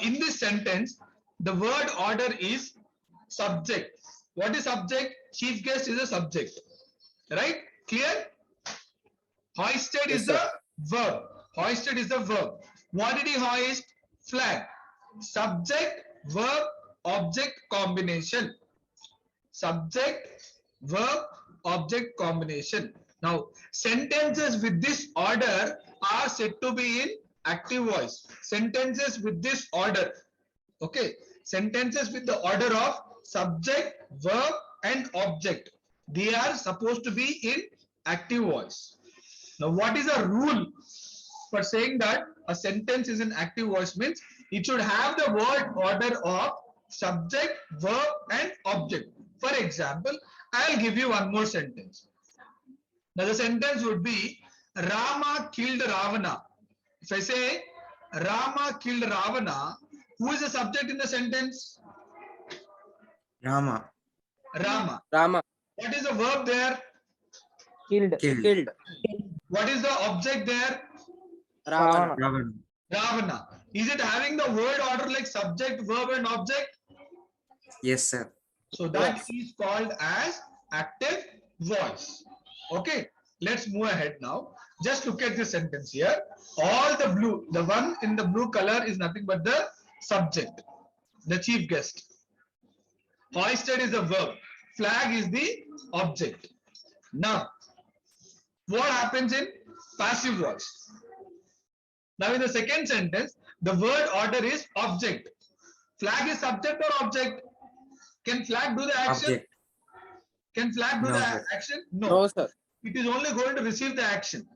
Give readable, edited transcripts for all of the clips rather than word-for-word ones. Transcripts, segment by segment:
in this sentence, the word order is subject. What is subject? Chief guest is a subject. Right? Clear? Hoisted Yes, is sir. the verb. Hoisted is the verb. What did he hoist? Flag. Subject, verb, object combination. Subject, verb, object combination. Now, sentences with this order are said to be in active voice. Sentences with this order. Okay. Sentences with the order of subject, verb, and object. They are supposed to be in active voice. Now, what is a rule for saying that a sentence is in active voice? Means it should have the word order of subject, verb, and object. For example, I'll give you one more sentence. Now, the sentence would be Rama killed Ravana. If I say Rama killed Ravana, who is the subject in the sentence? Rama. Rama. Rama. What is the verb there? Killed. Killed. Killed. What is the object there? Ravana. Ravana. Ravana. Is it having the word order like subject, verb, and object? Yes, sir. So that Yes. is called as active voice. Okay, let's move ahead now. Just look at this sentence here. All the blue, the one in the blue color is nothing but the subject, the chief guest. Hoisted is the verb. Flag is the object. Now, what happens in passive voice? Now, in the second sentence, the word order is object. Flag is subject or object? Can flag do the action? Object. Can flag do No, the sir. action? No, sir. It is only going to receive the action.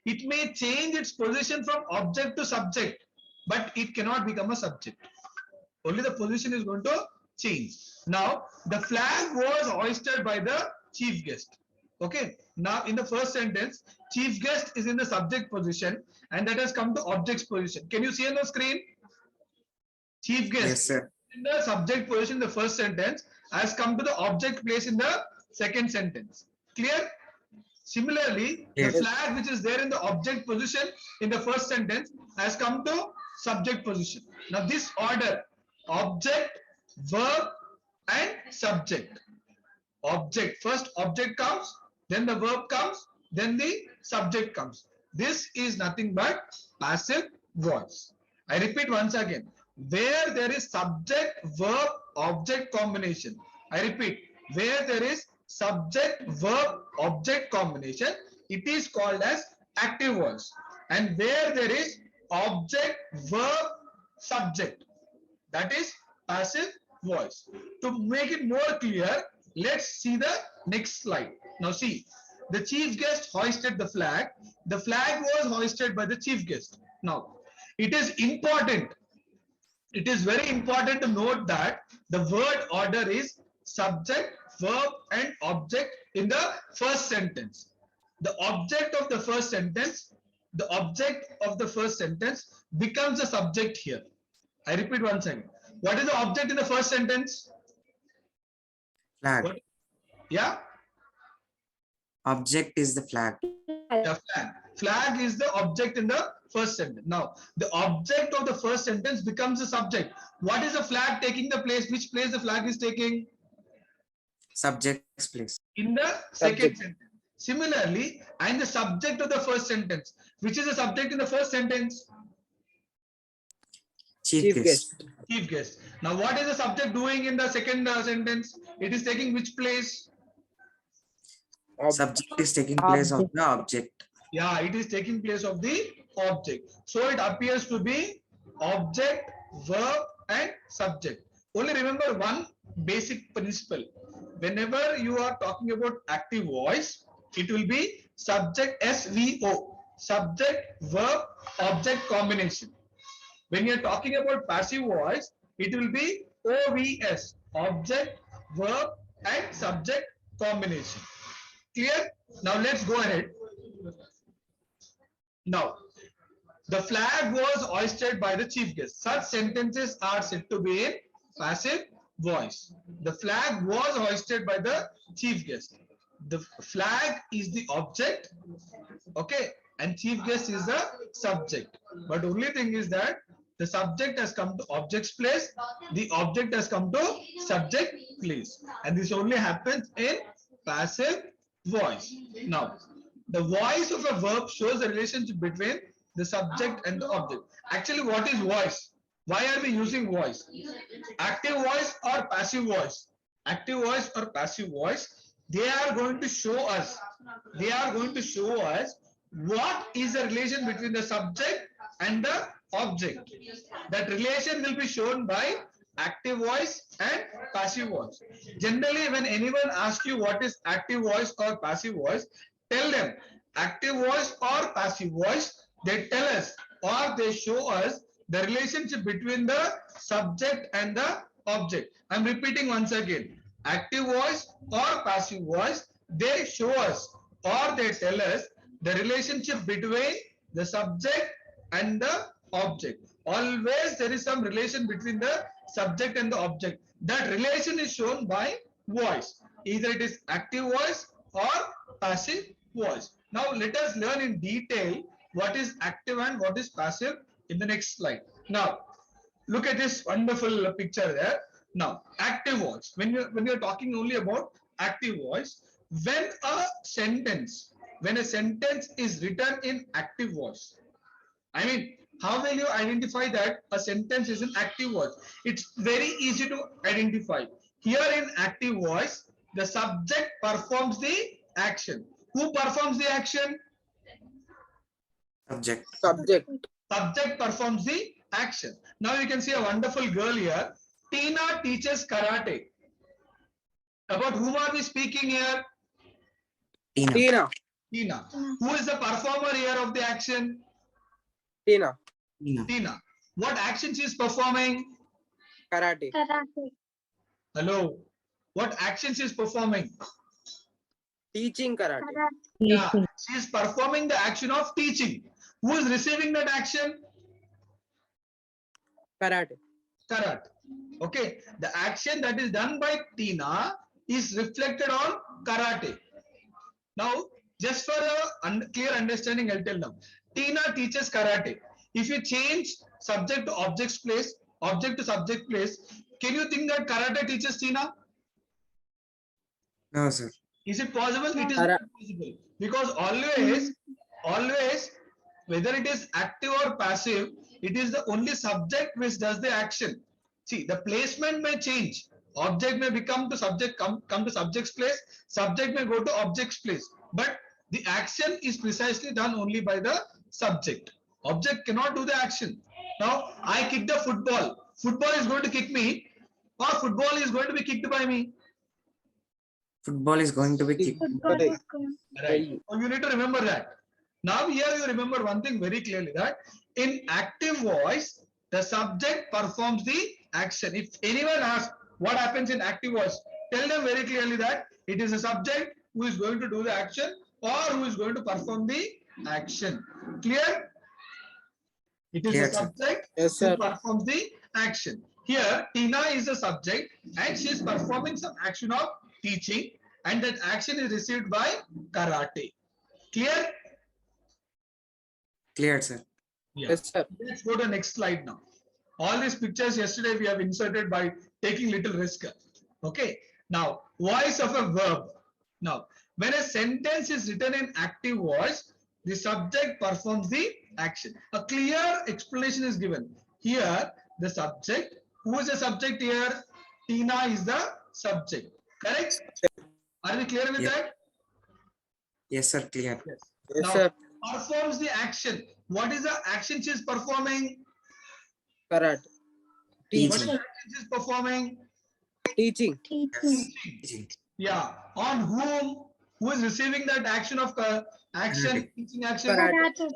It may change its position from object to subject, but it cannot become a subject. Only the position is going to change. Now, the flag was hoisted by the chief guest. Okay. Now, in the first sentence, chief guest is in the subject position, and that has come to object's position. Can you see on the screen? Chief guest Yes, sir. in the subject position in the first sentence has come to the object place in the second sentence. Clear? Similarly, Yes. the flag which is there in the object position in the first sentence has come to subject position. Now, this order, object, verb, and subject. Object, first object comes, then the verb comes, then the subject comes. This is nothing but passive voice. I repeat once again. Where there is subject, verb, object combination. I repeat, where there is subject, verb, object combination, it is called as active voice. And where there is object, verb, subject, that is passive voice. To make it more clear, let's see the next slide. Now see, the chief guest hoisted the flag. The flag was hoisted by the chief guest. Now, it is important. It is very important to note that the word order is subject, verb, and object in the first sentence. The object of the first sentence, becomes the subject here. I repeat once again. What is the object in the first sentence? Flag. What? Yeah, Object is the flag. the flag. Flag is the object in the first sentence. Now, the object of the first sentence becomes the subject. What is the flag taking the place? Which place the flag is taking? Subject's place. In the second Subject. sentence. Similarly, and the subject of the first sentence. Which is the subject in the first sentence? Chief guest. Chief guest. Now, what is the subject doing in the second sentence? It is taking which place? Subject is taking place of the object. Yeah, it is taking place of the object. So it appears to be object, verb, and subject. Only remember one basic principle. Whenever you are talking about active voice, it will be subject SVO, subject, verb, object combination. When you are talking about passive voice, it will be OVS, object, verb, and subject combination. Clear? Now let's go ahead. Now, the flag was hoisted by the chief guest. Such sentences are said to be in passive voice. The flag was hoisted by the chief guest. The flag is the object, okay, and chief guest is the subject. But only thing is that the subject has come to object's place, the object has come to subject place. And this only happens in passive voice. Now, the voice of a verb shows the relationship between the subject and the object. Actually, what is voice? Why are we using voice? Active voice or passive voice? Active voice or passive voice? They are going to show us. They are going to show us what is the relation between the subject and the object. That relation will be shown by active voice and passive voice. Generally, when anyone asks you what is active voice or passive voice, tell them active voice or passive voice. They tell us or they show us the relationship between the subject and the object. I'm repeating once again. Active voice or passive voice, they show us or they tell us the relationship between the subject and the object. Always there is some relation between the subject and the object. That relation is shown by voice. Either it is active voice or passive voice. Now let us learn in detail what is active and what is passive in the next slide. Now look at this wonderful picture there. Now active voice. When you're talking only about active voice, when a sentence is written in active voice, I mean, how will you identify that a sentence is an active voice? It's very easy to identify. Here in active voice, the subject performs the action. Who performs the action? Subject. Subject. Subject performs the action. Now you can see a wonderful girl here. Tina teaches karate. About whom are we speaking here? Tina. Tina. Tina. Who is the performer here of the action? Tina. Tina. Tina. What action she is performing? Karate. Hello. What action she is performing? Teaching karate. Yeah, she is performing the action of teaching. Who is receiving that action? Karate. Karate. Okay. The action that is done by Tina is reflected on karate. Now, just for a clear understanding, I'll tell now. Tina teaches karate. If you change subject to object's place, object to subject place, can you think that karate teaches Tina? No, sir. Is it possible? It is not possible. Because always, whether it is active or passive, it is the only subject which does the action. See, the placement may change. Object may become to subject, come to subject's place. Subject may go to object's place. But the action is precisely done only by the subject. Object cannot do the action. Now, I kick the football. Football is going to kick me, or football is going to be kicked by me. Football is going to be kicked. Right. So you need to remember that. Now here you remember one thing very clearly, that in active voice, the subject performs the action. If anyone asks what happens in active voice, tell them very clearly that it is the subject who is going to do the action or who is going to perform the action. Clear? It is Clear, the sir. subject Yes, who sir. performs the action. Here, Tina is the subject and she is performing some action of teaching, and that action is received by karate. Clear? Clear, sir. Yeah. Yes, sir. Let's go to the next slide now. All these pictures yesterday we have inserted by taking little risk. Okay. Now, voice of a verb. Now, when a sentence is written in active voice, the subject performs the action. A clear explanation is given. Here, the subject. Who is the subject here? Tina is the subject. Correct? Are we clear with Yeah. that? Yes, sir. Clear. Yes. Yes, Now, sir. performs the action. What is the action she is performing? Karate. What is Teaching. the action she is performing? Teaching. Yes. Teaching. Yeah. On whom? Who is receiving that action of action? Karate. Teaching action. Karate.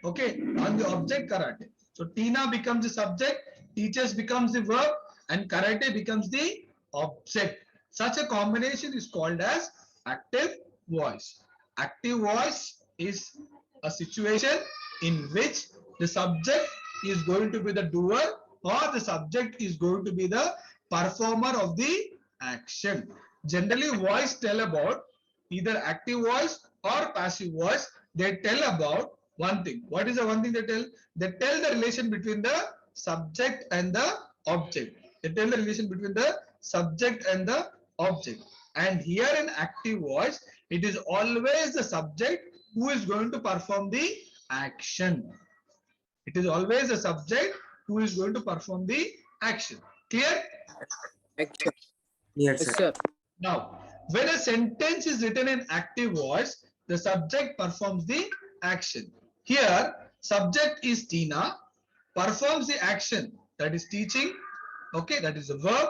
Okay. On the object karate. So Tina becomes the subject, teachers becomes the verb, and karate becomes the object. Such a combination is called as active voice. Active voice is a situation in which the subject is going to be the doer or the subject is going to be the performer of the action. Generally, voice tell about either active voice or passive voice. They tell about one thing. What is the one thing they tell? They tell the relation between the subject and the object. They tell the relation between the subject and the object. And here in active voice, it is always the subject who is going to perform the action. It is always the subject who is going to perform the action. Clear? Action. Clear, Yes, sir. sir. Now, when a sentence is written in active voice, the subject performs the action. Here, subject is Tina, performs the action, that is teaching, okay, that is a verb,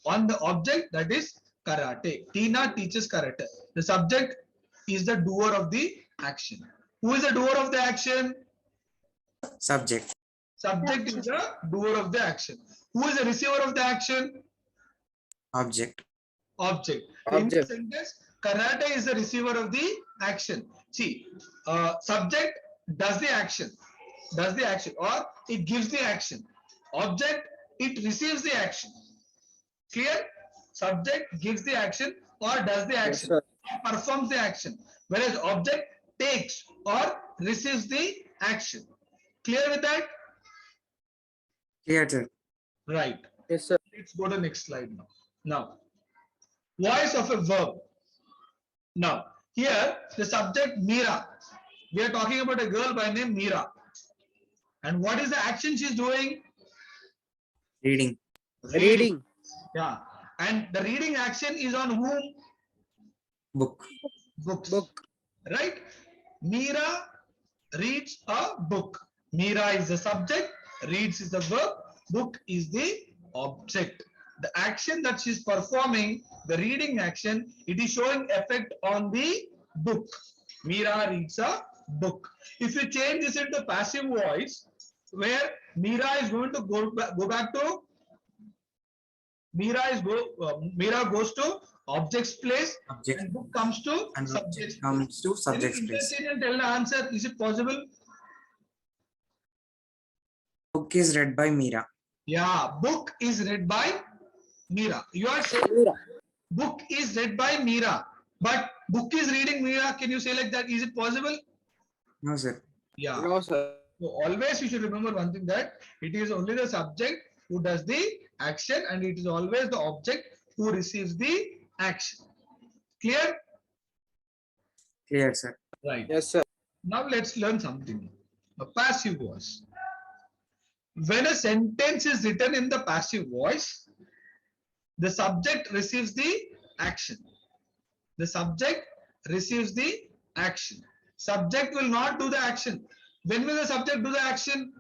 on the object, that is karate. Tina teaches karate. The subject is the doer of the action. Who is the doer of the action? Subject. Subject is the doer of the action. Who is the receiver of the action? Object. Object. In this Object. sentence, karate is the receiver of the action. See, subject does the action, or it gives the action. Object, it receives the action. Clear? Subject gives the action or does the Yes, action, sir. performs the action, whereas object takes or receives the action. Clear with that? Clear, sir. Right. Yes, sir. Let's go to the next slide now. Now, voice of a verb. Now, here the subject Meera. We are talking about a girl by name Meera. And what is the action she's doing? Reading. Reading. Yeah. And the reading action is on whom? Book. Books. Book. Right? Meera reads a book. Meera is the subject, reads is the verb, book is the object. The action that she's performing, the reading action, it is showing effect on the book. Meera reads a book. If you change this into passive voice, where Meera is going to go back to, Meera goes to object's place, Object. and book comes to And subject's object place. comes to Can subject's you place. intercede and tell the answer? Is it possible? Book is read by Meera. Yeah, book is read by Meera. You are saying Meera. book is read by Meera, but book is reading Meera. Can you say like that? Is it possible? No, sir. Yeah. No, sir. So always you should remember one thing, that it is only the subject who does the action and it is always the object who receives the action. Clear? Clear, sir. Right. Yes, sir. Now let's learn something. A passive voice. When a sentence is written in the passive voice, the subject receives the action. The subject receives the action. Subject will not do the action. When will the subject do the action?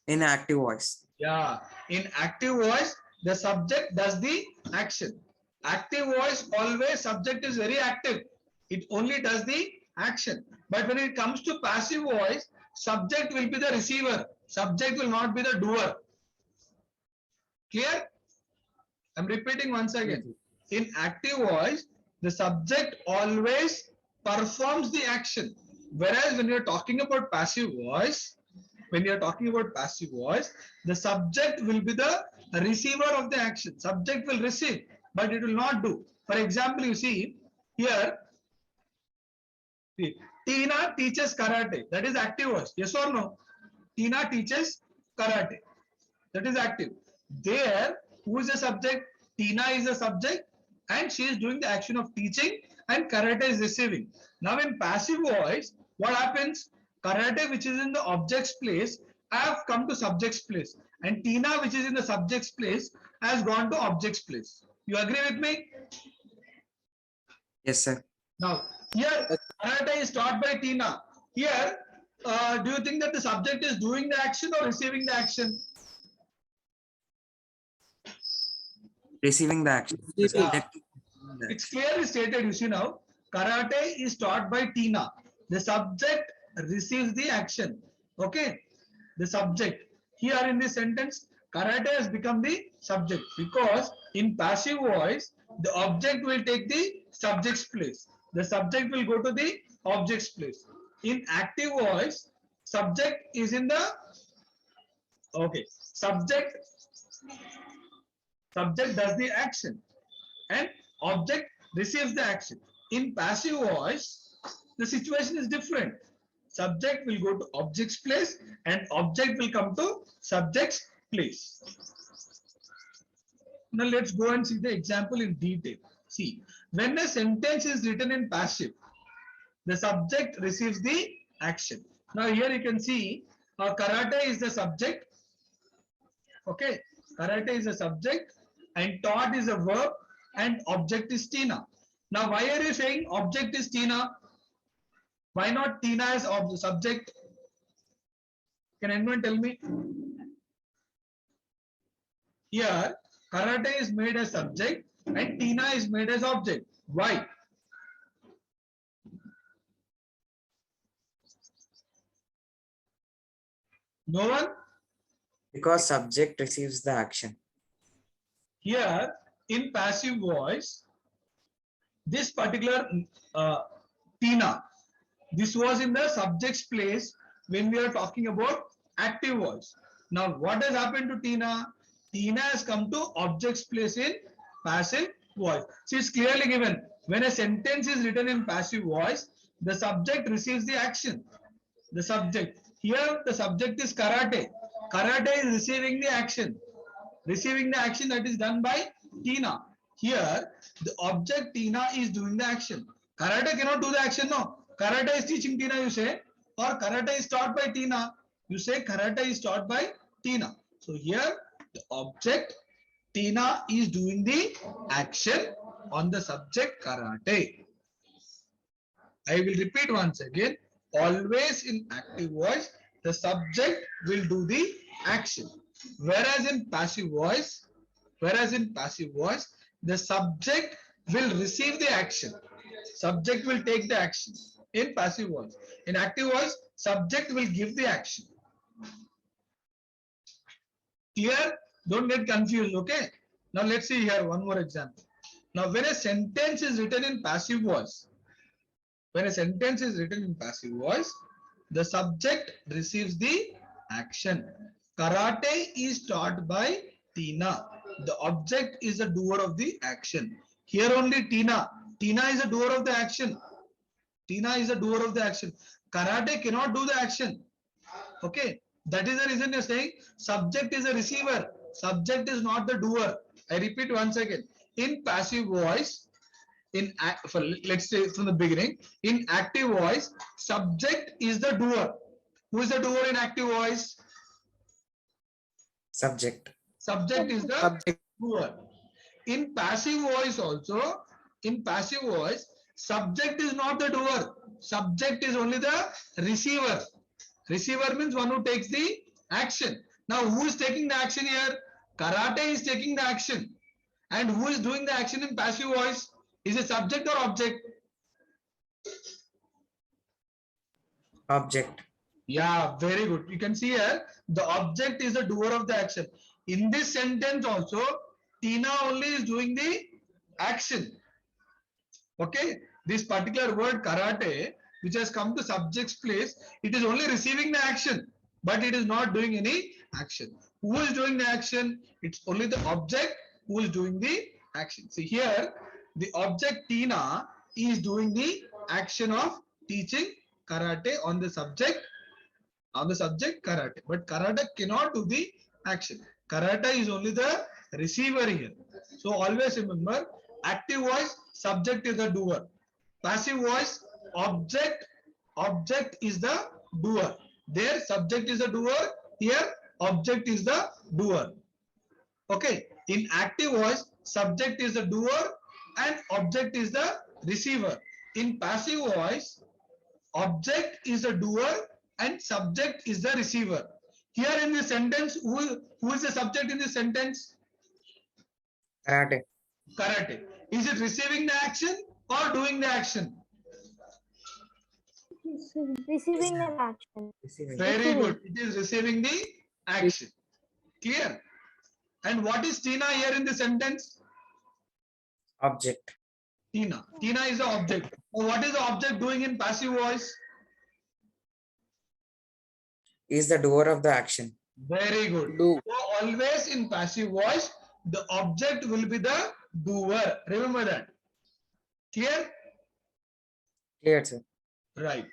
In active voice. Yeah, in active voice, the subject does the action. Active voice, always subject is very active. It only does the action. But when it comes to passive voice, subject will be the receiver. Subject will not be the doer. Clear? I'm repeating once again. In active voice, the subject always performs the action. Whereas when you're talking about passive voice, the subject will be the receiver of the action. Subject will receive, but it will not do. For example, you see here, Tina teaches karate. That is active voice. Yes or no? Tina teaches karate. That is active. There, who is the subject? Tina is the subject and she is doing the action of teaching and karate is receiving. Now in passive voice, what happens? Karate, which is in the object's place, have come to subject's place, and Tina, which is in the subject's place, has gone to object's place. You agree with me? Yes, sir. Now here karate is taught by Tina. Here, do you think that the subject is doing the action or receiving the action? Receiving the action. The Receiving. subject. It's clearly stated, you see now, karate is taught by Tina. The subject receives the action. Okay. The subject. Here in this sentence, karate has become the subject because in passive voice, the object will take the subject's place. The subject will go to the object's place. In active voice, subject is in the, okay, subject does the action and object receives the action. In passive voice, the situation is different. Subject will go to object's place and object will come to subject's place. Now let's go and see the example in detail. See, when a sentence is written in passive, the subject receives the action. Now here you can see karate is the subject. Okay, karate is a subject and taught is a verb and object is Tina. Now why are you saying object is Tina? Why not Tina as of the subject? Can anyone tell me? Here karate is made as subject and Tina is made as object. Why? No one? Because subject receives the action. Here in passive voice, this particular Tina, this was in the subject's place when we are talking about active voice. Now what has happened to Tina? Tina has come to object's place in passive voice. See, it's clearly given. When a sentence is written in passive voice, the subject receives the action. The subject. Here the subject is karate. Karate is receiving the action. Receiving the action that is done by Tina. Here the object Tina is doing the action. Karate cannot do the action, no. Karate is teaching Tina, you say, or karate is taught by Tina. You say karate is taught by Tina. So here the object Tina is doing the action on the subject karate. I will repeat once again. Always in active voice, the subject will do the action. Whereas in passive voice, the subject will receive the action. Subject will take the action in passive voice. In active voice, subject will give the action. Clear? Don't get confused, okay? Now let's see here one more example. Now when a sentence is written in passive voice, the subject receives the action. Karate is taught by Tina. The object is the doer of the action. Here only Tina. Tina is the doer of the action. Karate cannot do the action. Okay. That is the reason you're saying subject is a receiver. Subject is not the doer. I repeat once again. In passive voice, let's say from the beginning, in active voice, subject is the doer. Who is the doer in active voice? Subject. Subject is the Subject. doer. In passive voice also, subject is not the doer. Subject is only the receiver. Receiver means one who takes the action. Now who is taking the action here? Karate is taking the action. And who is doing the action in passive voice? Is it subject or object? Object. Yeah, very good. You can see here, the object is the doer of the action. In this sentence also, Tina only is doing the action. Okay, this particular word karate, which has come to subject's place, it is only receiving the action, but it is not doing any action. Who is doing the action? It's only the object who is doing the action. See here, the object Tina is doing the action of teaching karate on the subject karate, but karate cannot do the action. Karate is only the receiver here. So always remember, active voice, subject is the doer. Passive voice, object is the doer. There subject is the doer, here object is the doer. Okay, in active voice, subject is the doer and object is the receiver. In passive voice, object is the doer and subject is the receiver. Here in the sentence, who is the subject in the sentence? Karate. Karate. Is it receiving the action or doing the action? Receiving the action. Very good. It is receiving the action. Clear? And what is Tina here in the sentence? Object. Tina. Tina is the object. Now what is the object doing in passive voice? Is the doer of the action. Very good. Do. So always in passive voice, the object will be the doer. Remember that. Clear? Clear, sir. Right.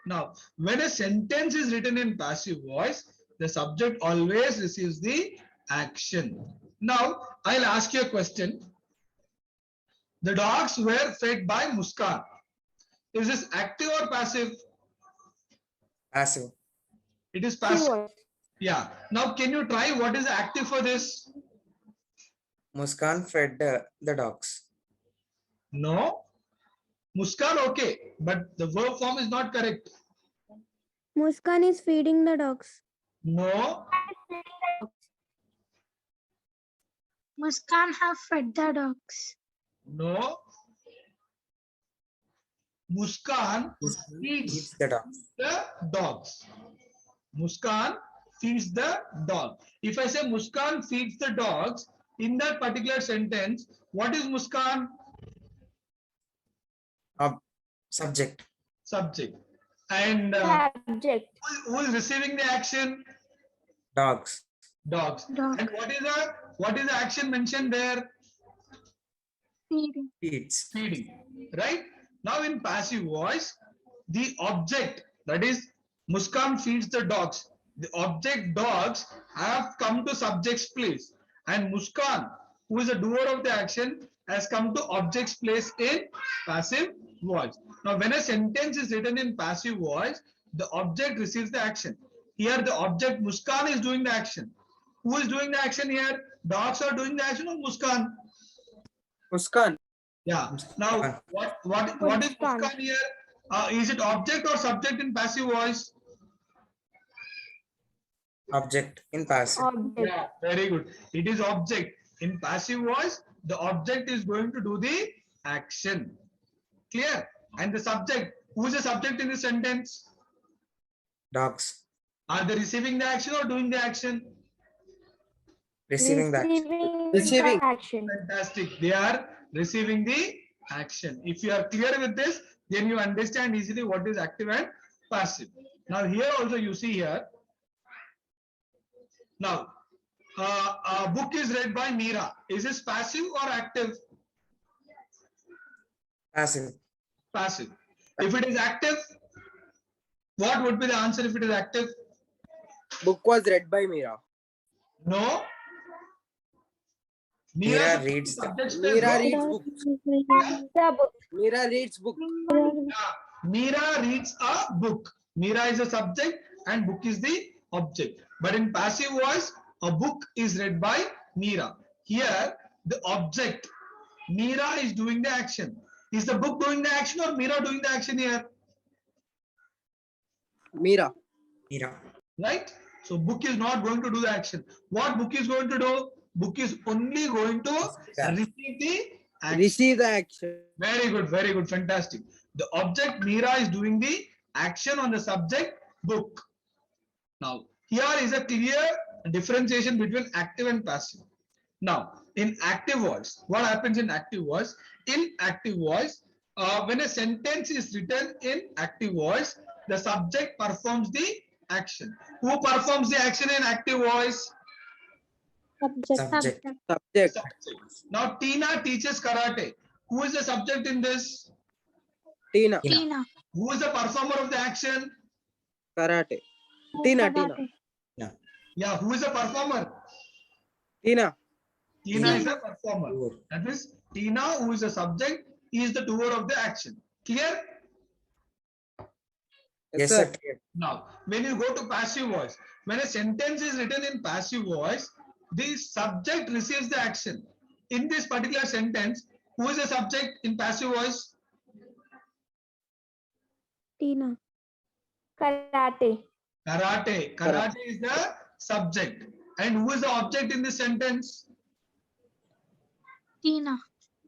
Now, when a sentence is written in passive voice, the subject always receives the action. Now, I'll ask you a question. The dogs were fed by Muskan. Is this active or passive? Passive. It is Passive passive. voice. Yeah. Now, can you try what is active for this? Muskan fed the dogs. No. Muskan, okay. But the verb form is not correct. Muskan is feeding the dogs. No. Muskan have fed the dogs. No. Muskan Muskan feeds feeds the dogs. the dogs. Muskan feeds the dog. If I say Muskan feeds the dogs, in that particular sentence, what is Muskan? Subject. Subject. And Subject. who is receiving the action? Dogs. Dogs. Dog. And what is the action mentioned there? Feeding. Feeds. Feeding. Right? Now in passive voice, the object, that is Muskan feeds the dogs. The object dogs have come to subject's place, and Muskan, who is the doer of the action, has come to object's place in passive voice. Now when a sentence is written in passive voice, the object receives the action. Here the object Muskan is doing the action. Who is doing the action here? Dogs are doing the action or Muskan? Muskan. Yeah. Now, what is Muskan. Muskan here? Is it object or subject in passive voice? Object in passive. Object. Yeah, very good. It is object. In passive voice, the object is going to do the action. Clear? And the subject, who is the subject in the sentence? Dogs. Are they receiving the action or doing the action? Receiving the action. Receiving. the action. Fantastic. They are receiving the action. If you are clear with this, then you understand easily what is active and passive. Now here also you see here. Now, a book is read by Meera. Is this passive or active? Passive. Passive. If it is active, what would be the answer if it is active? Book was read by Meera. No. Meera reads the- subject says Meera no. reads book. The book. Meera reads book. Yeah. Meera reads a book. Meera is a subject and book is the object. But in passive voice, a book is read by Meera. Here, the object, Meera is doing the action. Is the book doing the action or Meera doing the action here? Meera. Meera. Right? So book is not going to do the action. What book is going to do? Book is only going to receive the action. Receive the action. Very good, fantastic. The object Meera is doing the action on the subject book. Now, here is a clear differentiation between active and passive. Now, in active voice, what happens in active voice? In active voice, when a sentence is written in active voice, the subject performs the action. Who performs the action in active voice? Subject. Subject. Subject. Now, Tina teaches karate. Who is the subject in this? Tina. Tina. Who is the performer of the action? Karate. Tina. Karate. Yeah, who is the performer? Tina. Tina is the performer. Doer. That is, Tina, who is the subject, is the doer of the action. Clear? Yes, sir. Now, when you go to passive voice, when a sentence is written in passive voice, the subject receives the action. In this particular sentence, who is the subject in passive voice? Tina. Karate. Karate. Karate is the subject. And who is the object in this sentence? Tina.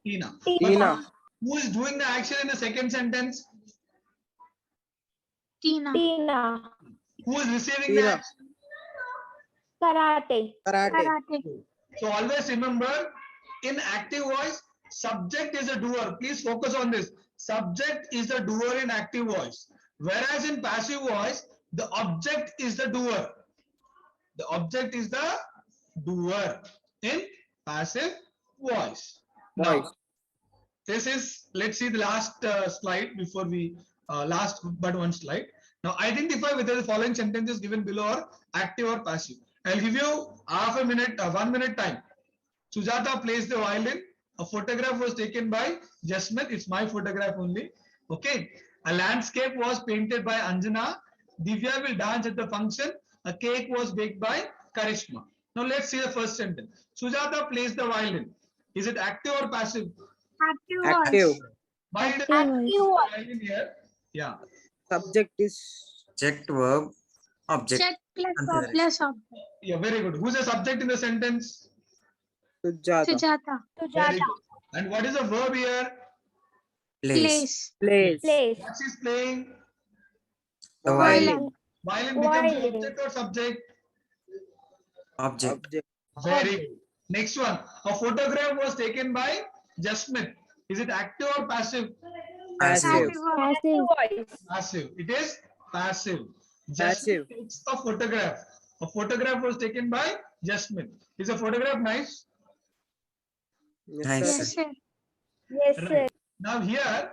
Tina. Tina. Who is doing the action in the second sentence? Tina. Tina. Who is receiving the Tina. action? Karate. Karate. Karate. So always remember, in active voice, subject is a doer. Please focus on this. Subject is the doer in active voice. Whereas in passive voice, the object is the doer. The object is the doer in passive voice. Now, Voice. this is, let's see the last slide before we last but one slide. Now identify whether the following sentences given below are active or passive. I'll give you half a minute, 1 minute time. Sujata plays the violin. A photograph was taken by Jasmine. It's my photograph only. Okay. A landscape was painted by Anjana. Divya will dance at the function. A cake was baked by Karishma. Now let's see the first sentence. Sujata plays the violin. Is it active or passive? Active Active. voice. Why does Active it voice. violin here? Yeah. Subject is Subject, verb, object. Check plus Consider or plus object. Yeah, very good. Who's the subject in the sentence? Sujata. Sujata. Very Sujata. good. And what is the verb here? Place. Place. Place. Place. What she's playing? The Violin. violin. Violin becomes Violin. object or subject? Object. Object. Very good. Next one. A photograph was taken by Jasmine. Is it active or passive? Passive. Passive voice. Passive. Voice. Passive. It is passive. Passive. Jasmine takes a photograph. A photograph was taken by Jasmine. Is a photograph nice? Yes, Nice. sir. Yes, sir. Yes, sir. Right. Now here,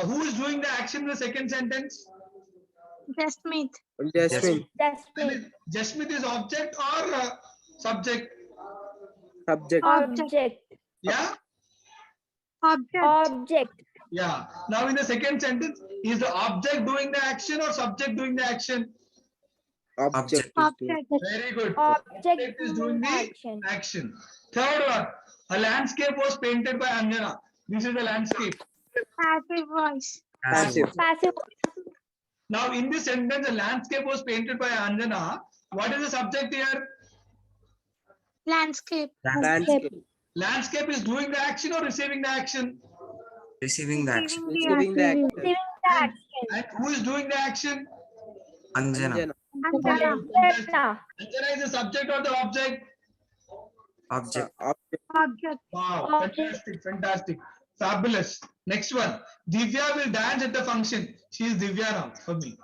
who is doing the action in the second sentence? Jasmine. Jasmine. Jasmine. Jasmine is object or subject? Subject. Object. Yeah? Object. Object. Yeah. Now in the second sentence, is the object doing the action or subject doing the action? Object. is Object. Very good. Object is doing the action. action. Third one, a landscape was painted by Anjana. This is the landscape. Passive voice. Passive. Passive. Now in this sentence, the landscape was painted by Anjana. What is the subject here? Landscape. Landscape. Landscape is doing the action or receiving the action? Receiving the action. Receiving the action. Receiving the action. And who is doing the action? Anjana. Anjana. Anjana. Anjana is the subject or the object? Object. Object. Object. Wow, Object. fantastic, fantastic. Fabulous. Next one. Divya will dance at the function. She is Divya now for me.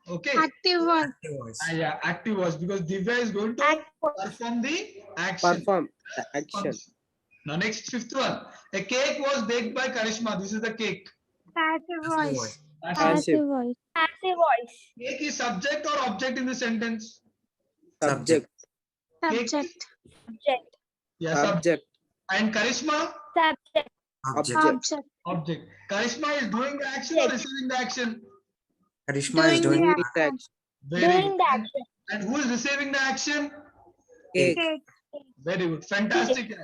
Okay. Active voice. Active voice. Yeah, active voice because Divya is going to Act. perform the action. Perform the action. Function. Now next fifth one. A cake was baked by Karishma. This is the cake. Passive Passive voice. voice. Passive voice. Passive voice. Cake is subject or object in the sentence? Subject. Subject. Object. Yeah, subject. Subject. And Karishma? Subject. Object. Object. Object. Karishma is doing the action or receiving the action? Karishma is Doing doing the the action. Very Doing good. the action. And who is receiving the action? Cake. Cake. Very good. Fantastic.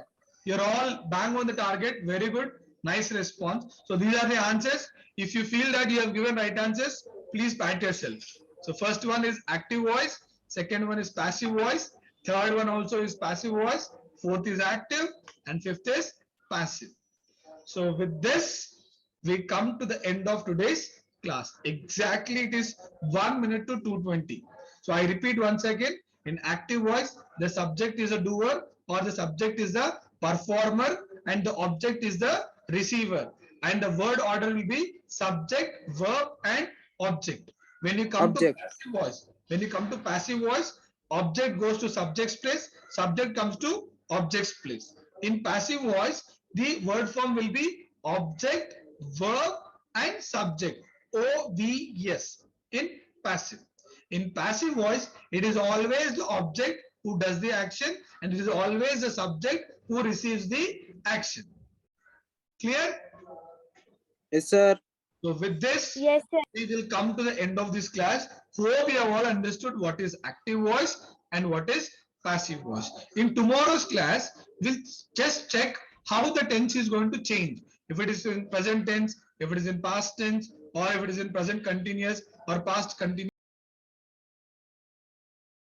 You're all bang on the target. Very good. Nice response. So these are the answers. If you feel that you have given right answers, please pat yourself. So first one is active voice. Second one is passive voice. Third one also is passive voice. Fourth is active. And fifth is passive. So with this, we come to the end of today's class. Exactly it is 1 minute to 2:20. So I repeat once again. In active voice, the subject is a doer or the subject is the performer and the object is the receiver. And the word order will be subject, verb and object. When you come Object. to passive voice, object goes to subject's place, subject comes to object's place. In passive voice, the word form will be object, verb and subject. OVS in passive. In passive voice, it is always the object who does the action and it is always the subject who receives the action. Clear? Yes, sir. So with this, Yes, sir. we will come to the end of this class. Hope you have all understood what is active voice and what is passive voice. In tomorrow's class, we'll just check how the tense is going to change. If it is in present tense, if it is in past tense, or if it is in present continuous or past continuous.